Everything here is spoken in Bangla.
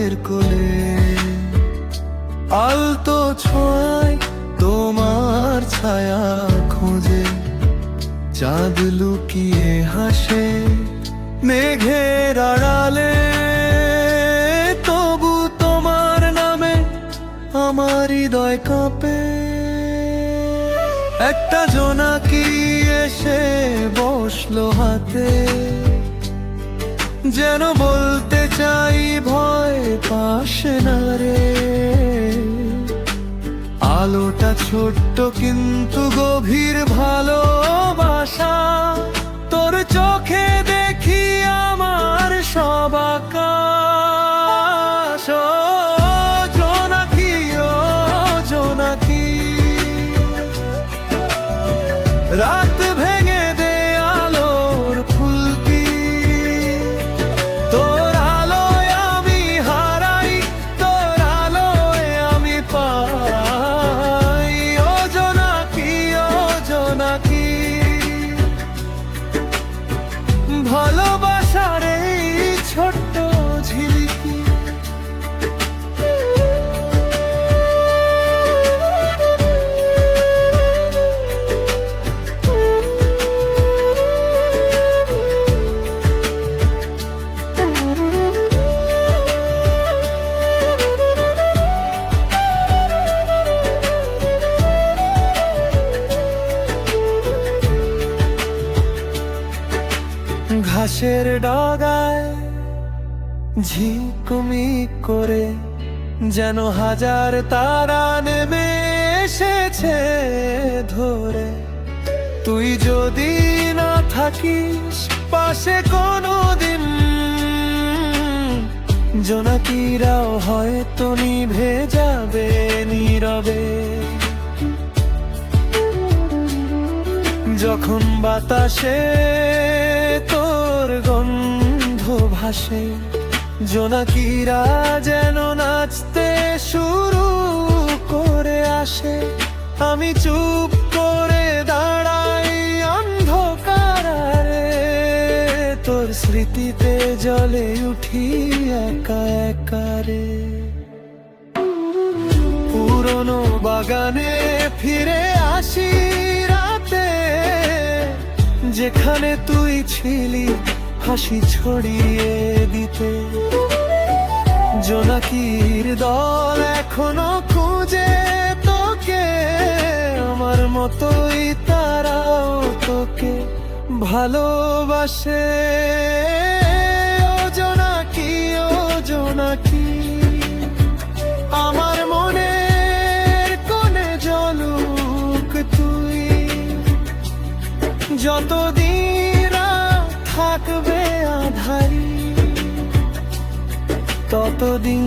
চাঁদের কোলে, আলতো ছোঁয়ায় তোমার ছায়া খোঁজে, চাঁদ লুকিয়ে হাসে মেঘের আড়ালে। তবু তোমার নামে আমার হৃদয় কাঁপে। একটা জোনাকি এসে বসলো হাতে, যেন বলতে চাই ভয় পাশে না রে। আলোটা ছোট্ট কিন্তু গভীর ভালোবাসা, তোর চোখে দেখি আমার সব আকাশ। ও জোনাকি, ও জোনাকি, রাত ভেঙে দে আলোর ফুলকি। তোর আলোয় আমি হারাই, তোর আলোয় আমি পাই। ও জোনাকি, ও জোনাকি, ভালোবাসার এই ছোট্ট ঝিলিকি। ঘাসের ডগায় ঝিকমিক করে যেন হাজার তারা নেমে এসেছে ধরে। তুই যদি না থাকিস পাশে কোনোদিন, জোনাকিরাও হয়তো নিভে যাবে নীরবে। যখন বাতাসে তোর গন্ধ ভাসে, জোনাকিরা যেন নাচতে শুরু করে আসে। আমি চুপ করে দাঁড়াই অন্ধকারে, তোর স্মৃতিতে জ্বলে উঠি একা একা রে। পুরনো বাগানে ফিরে আসি রাতে, যেখানে তুই ছিলি হাসি ছড়িয়ে দিতে। জোনাকির দল এখনো খুঁজে তোকে, আমার মতোই তারাও তোকে ভালোবাসে। ও জোনাকি, ও জোনাকি, আমার মনের কোণে জ্বলুক তুই। যতদিন থাকবে আধারি, ততদিন